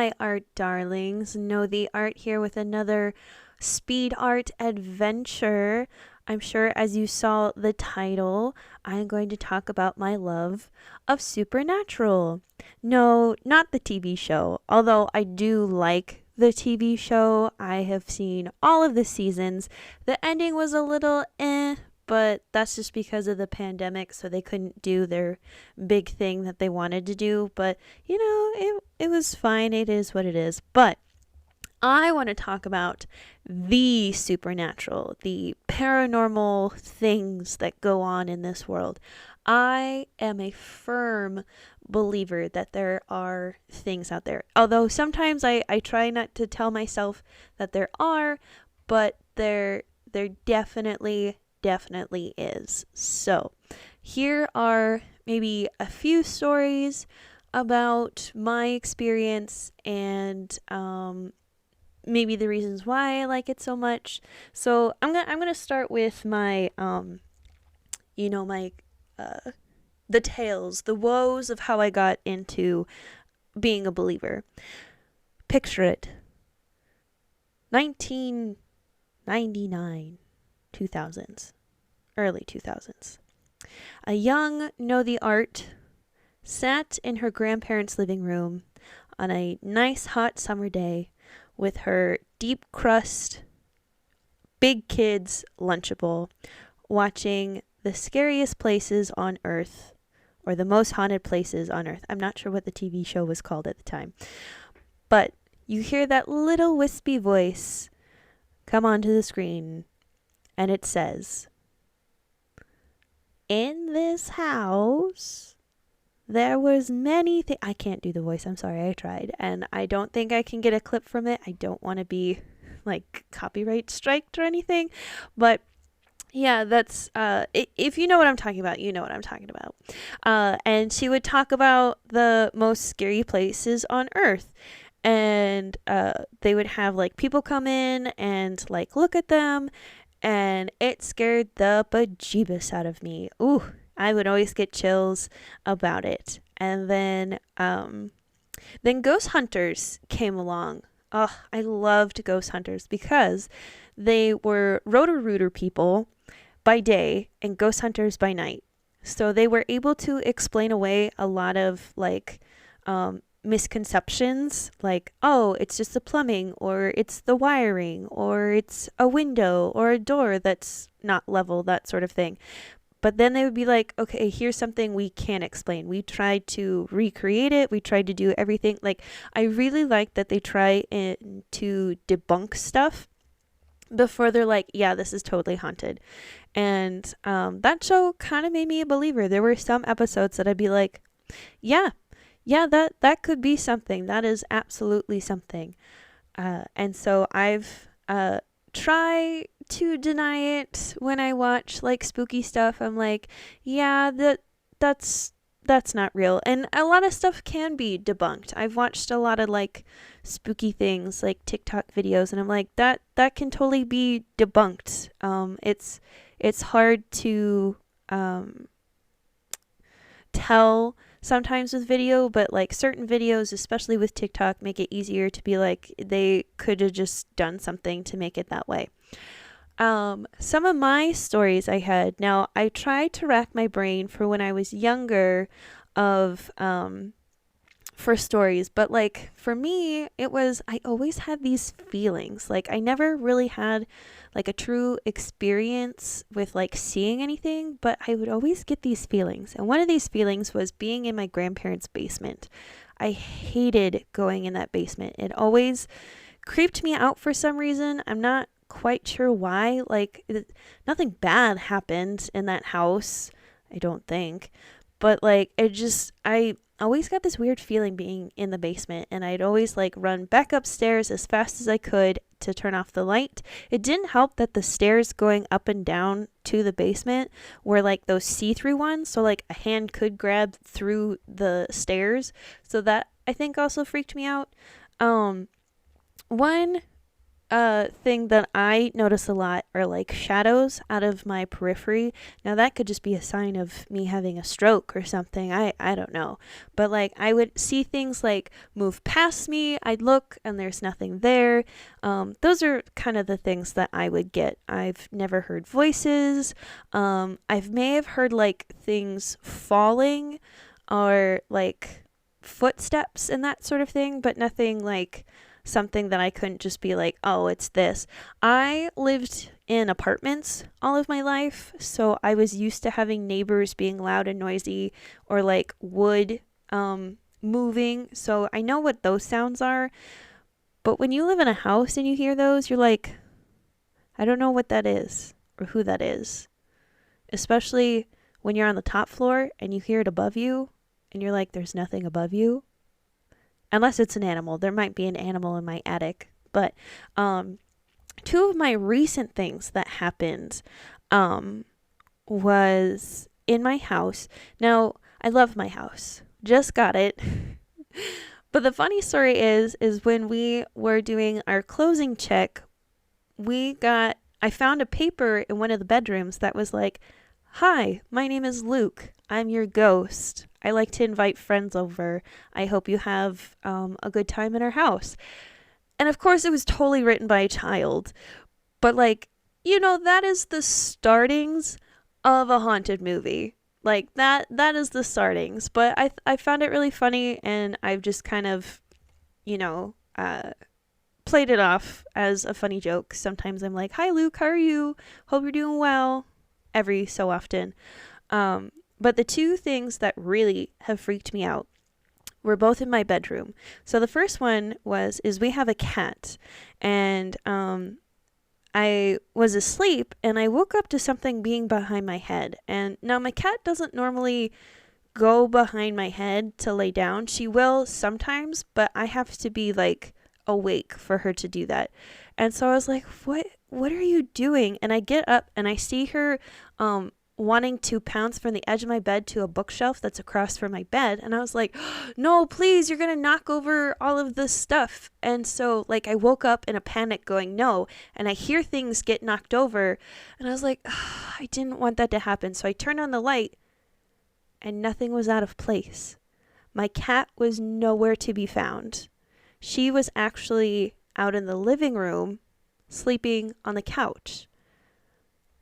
my art darlings. Know the Art here with another speed art adventure. I'm sure as you saw the title, I'm going to talk about my love of Supernatural. No, not the TV show, although I do like the TV show. I have seen all of the seasons. The ending was a little but that's just because of the pandemic, so they couldn't do their big thing that they wanted to do. But it was fine. It is what it is. But I want to talk about the supernatural, the paranormal things that go on in this world. I am a firm believer that there are things out there. Although sometimes I try not to tell myself that there are, but there definitely is. So here are maybe a few stories about my experience and maybe the reasons why I like it so much. So I'm gonna start with my my the tales, the woes of how I got into being a believer. Picture it. 1999, 2000s, early 2000s. A young Know the Art sat in her grandparents' living room on a nice hot summer day with her deep crust, big kids Lunchable, watching The Scariest Places on Earth, or The Most Haunted Places on Earth. I'm not sure what the TV show was called at the time. But you hear that little wispy voice come onto the screen, and it says, "In this house, there was many things." I can't do the voice. I'm sorry. I tried. And I don't think I can get a clip from it. I don't want to be like copyright striked or anything. But yeah, that's if you know what I'm talking about, you know what I'm talking about. And she would talk about the most scary places on Earth. And they would have like people come in and like look at them. And it scared the bejeebus out of me. Ooh, I would always get chills about it. And then Ghost Hunters came along. Oh, I loved Ghost Hunters because they were Roto-Rooter people by day and Ghost Hunters by night. So they were able to explain away a lot of like misconceptions, like, oh, it's just the plumbing, or it's the wiring, or it's a window or a door that's not level, that sort of thing. But then they would be like, okay, here's something we can't explain. We tried to recreate it. We tried to do everything. Like, I really like that they try to debunk stuff before they're like, yeah, this is totally haunted. And that show kind of made me a believer. There were some episodes that I'd be like, yeah, that could be something. That is absolutely something. And so I've tried to deny it when I watch like spooky stuff. I'm like, yeah, that's not real. And a lot of stuff can be debunked. I've watched a lot of like spooky things, like TikTok videos, and I'm like, that can totally be debunked. It's hard to tell sometimes with video, but like certain videos, especially with TikTok, make it easier to be like, they could have just done something to make it that way. Some of my stories I had, now I tried to rack my brain for when I was younger of for stories, but like for me it was, I always had these feelings. Like I never really had like a true experience with like seeing anything, but I would always get these feelings. And one of these feelings was being in my grandparents' basement. I hated going in that basement. It always creeped me out for some reason. I'm not quite sure why. Like nothing bad happened in that house, I don't think. But like I always got this weird feeling being in the basement, and I'd always like run back upstairs as fast as I could to turn off the light. It didn't help that the stairs going up and down to the basement were like those see-through ones, so like a hand could grab through the stairs. So that I think also freaked me out. One thing that I notice a lot are like shadows out of my periphery. Now that could just be a sign of me having a stroke or something. I don't know. But like I would see things like move past me. I'd look and there's nothing there. Those are kind of the things that I would get. I've never heard voices. I may have heard like things falling or like footsteps and that sort of thing, but nothing like something that I couldn't just be like, oh, it's this. I lived in apartments all of my life, so I was used to having neighbors being loud and noisy or like wood moving. So I know what those sounds are. But when you live in a house and you hear those, you're like, I don't know what that is or who that is. Especially when you're on the top floor and you hear it above you and you're like, there's nothing above you. Unless it's an animal. There might be an animal in my attic. But two of my recent things that happened was in my house. Now, I love my house. Just got it. But the funny story is when we were doing our closing check, I found a paper in one of the bedrooms that was like, "Hi, my name is Luke. I'm your ghost. I like to invite friends over. I hope you have a good time in our house." And of course, it was totally written by a child. But like, that is the startings of a haunted movie. Like that is the startings. But I found it really funny, and I've just kind of, played it off as a funny joke. Sometimes I'm like, "Hi Luke, how are you? Hope you're doing well." Every so often. But the two things that really have freaked me out were both in my bedroom. So the first one is we have a cat, and I was asleep and I woke up to something being behind my head. And now my cat doesn't normally go behind my head to lay down. She will sometimes, but I have to be like awake for her to do that. And so I was like, what are you doing? And I get up and I see her wanting to pounce from the edge of my bed to a bookshelf that's across from my bed. And I was like, "No, please, you're going to knock over all of this stuff." And so like I woke up in a panic going, "No." And I hear things get knocked over. And I was like, I didn't want that to happen. So I turned on the light and nothing was out of place. My cat was nowhere to be found. She was actually out in the living room sleeping on the couch.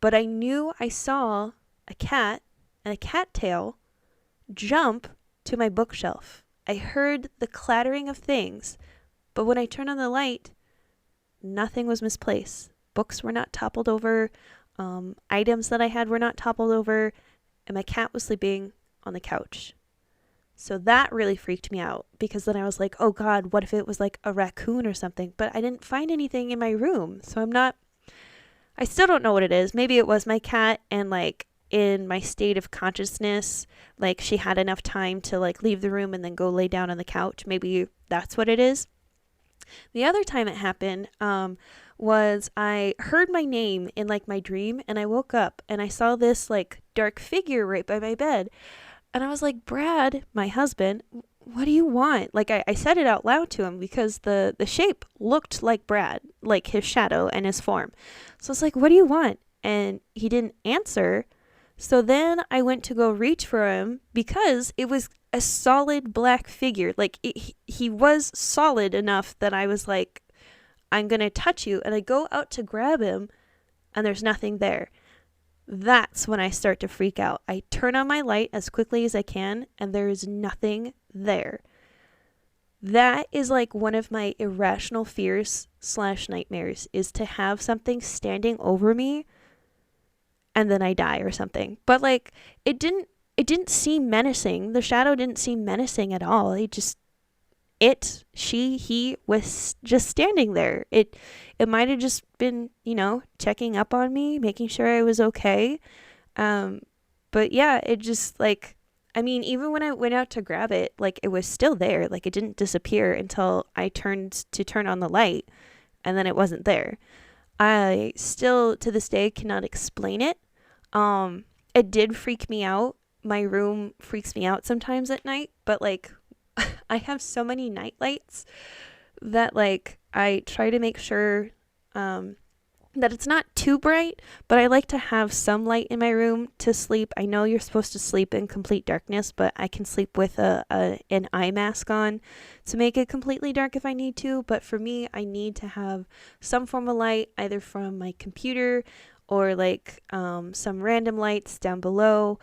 But I knew I saw a cat and a cattail jump to my bookshelf. I heard the clattering of things, but when I turned on the light, nothing was misplaced. Books were not toppled over, items that I had were not toppled over, and my cat was sleeping on the couch. So that really freaked me out, because then I was like, oh God, what if it was like a raccoon or something? But I didn't find anything in my room, so I still don't know what it is. Maybe it was my cat, and like in my state of consciousness, like she had enough time to like leave the room and then go lay down on the couch. Maybe that's what it is. The other time it happened was I heard my name in like my dream, and I woke up and I saw this like dark figure right by my bed. And I was like, "Brad, my husband, what do you want?" Like I said it out loud to him because the shape looked like Brad, like his shadow and his form. So I was like, "What do you want?" And he didn't answer. So then I went to go reach for him because it was a solid black figure. Like he was solid enough that I was like, "I'm going to touch you." And I go out to grab him and there's nothing there. That's when I start to freak out. I turn on my light as quickly as I can and there is nothing there. That is like one of my irrational fears / nightmares, is to have something standing over me and then I die or something. But like it didn't seem menacing. The shadow didn't seem menacing at all. He was just standing there. It might have just been, checking up on me, making sure I was okay. But yeah, it just like, I mean, even when I went out to grab it, like it was still there. Like it didn't disappear until I turned to turn on the light, and then it wasn't there. I still to this day cannot explain it. It did freak me out. My room freaks me out sometimes at night, but like I have so many night lights that like I try to make sure that it's not too bright, but I like to have some light in my room to sleep. I know you're supposed to sleep in complete darkness, but I can sleep with an eye mask on to make it completely dark if I need to. But for me, I need to have some form of light, either from my computer or like some random lights down below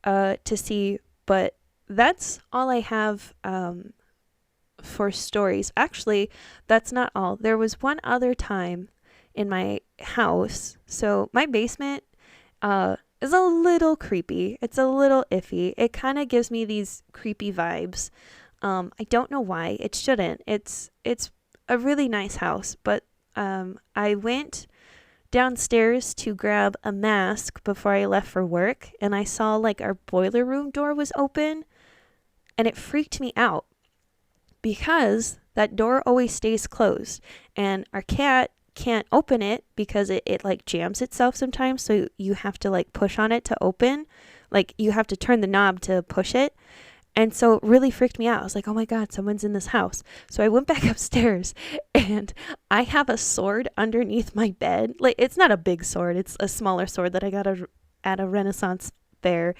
to see. But that's all I have for stories. Actually, that's not all. There was one other time in my house. So my basement is a little creepy. It's a little iffy. It kind of gives me these creepy vibes. I don't know why. It shouldn't. It's a really nice house, but I went downstairs to grab a mask before I left for work, and I saw like our boiler room door was open, and it freaked me out because that door always stays closed, and our cat can't open it because it like jams itself sometimes, so you have to like push on it to open, like you have to turn the knob to push it. And so it really freaked me out. I was like, oh my God, someone's in this house. So I went back upstairs, and I have a sword underneath my bed. Like, it's not a big sword, it's a smaller sword that I got at a Renaissance fair.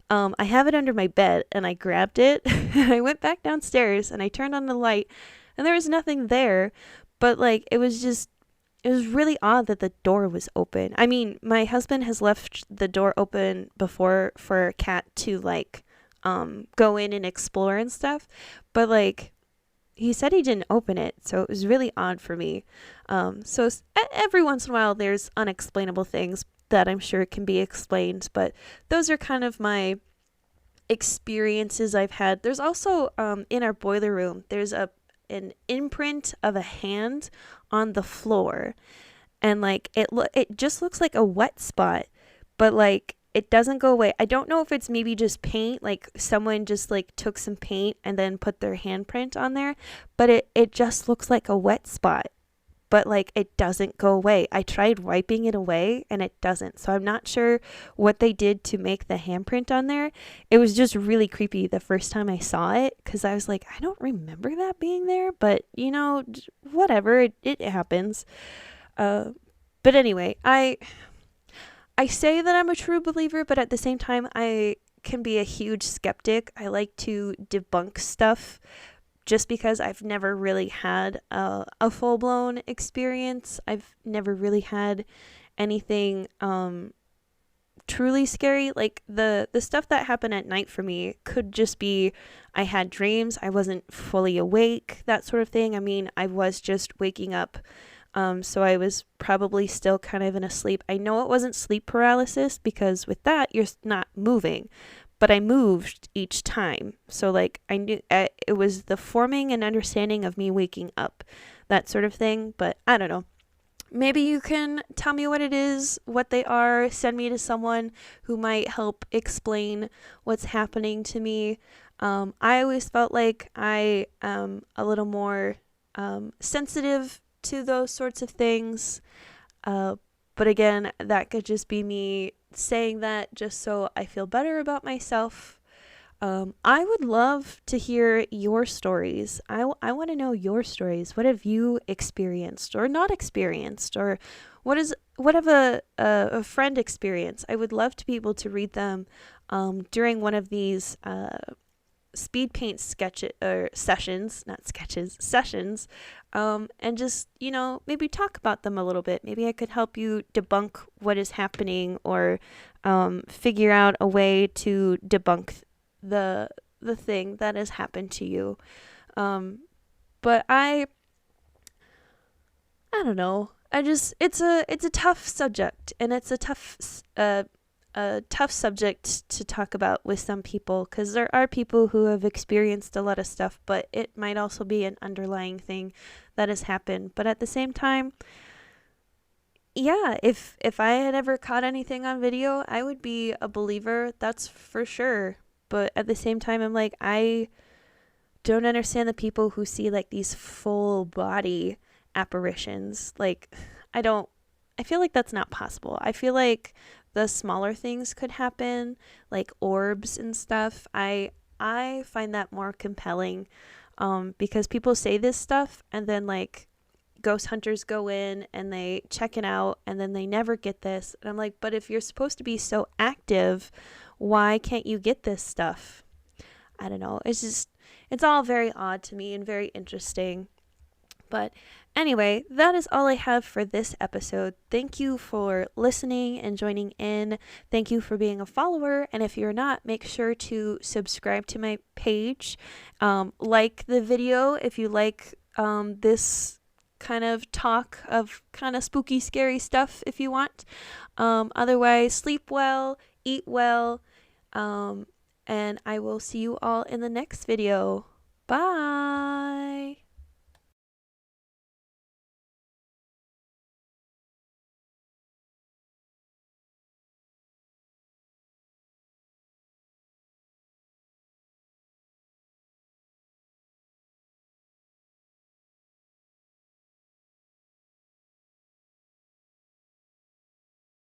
I have it under my bed, and I grabbed it and I went back downstairs and I turned on the light, and there was nothing there. But like, it was really odd that the door was open. I mean, my husband has left the door open before for a cat to like go in and explore and stuff, but like he said he didn't open it, so it was really odd for me. So every once in a while there's unexplainable things that I'm sure can be explained, but those are kind of my experiences I've had. There's also in our boiler room, there's an imprint of a hand on the floor, and like it just looks like a wet spot, but like it doesn't go away. I don't know if it's maybe just paint, like someone just like took some paint and then put their handprint on there, but it just looks like a wet spot, but like it doesn't go away. I tried wiping it away and it doesn't. So I'm not sure what they did to make the handprint on there. It was just really creepy the first time I saw it, because I was like, I don't remember that being there, but you know, whatever, it happens. But anyway, I say that I'm a true believer, but at the same time, I can be a huge skeptic. I like to debunk stuff just because I've never really had a full-blown experience. I've never really had anything truly scary. Like the stuff that happened at night for me could just be I had dreams, I wasn't fully awake, that sort of thing. I mean, I was just waking up. So I was probably still kind of in a sleep. I know it wasn't sleep paralysis, because with that, you're not moving, but I moved each time. So like I knew it was the forming and understanding of me waking up, that sort of thing. But I don't know. Maybe you can tell me what it is, what they are, send me to someone who might help explain what's happening to me. I always felt like I am a little more sensitive to those sorts of things. But again, that could just be me saying that just so I feel better about myself. I would love to hear your stories. I want to know your stories. What have you experienced or not experienced? Or what have a friend experienced? I would love to be able to read them during one of these speed paint sessions, and just, you know, maybe talk about them a little bit. Maybe I could help you debunk what is happening, or figure out a way to debunk the thing that has happened to you. But I don't know. It's a tough subject, and it's a tough subject to talk about with some people, because there are people who have experienced a lot of stuff, but it might also be an underlying thing that has happened. But at the same time, yeah, if I had ever caught anything on video, I would be a believer, that's for sure. But at the same time, I'm like, I don't understand the people who see like these full body apparitions. Like, I feel like that's not possible. I feel like the smaller things could happen, like orbs and stuff. I find that more compelling, because people say this stuff and then like ghost hunters go in and they check it out and then they never get this. And I'm like, but if you're supposed to be so active, why can't you get this stuff? I don't know. It's all very odd to me and very interesting. But anyway, that is all I have for this episode. Thank you for listening and joining in. Thank you for being a follower. And if you're not, make sure to subscribe to my page. Like the video if you like this kind of talk of kind of spooky, scary stuff if you want. Otherwise, sleep well, eat well, and I will see you all in the next video. Bye!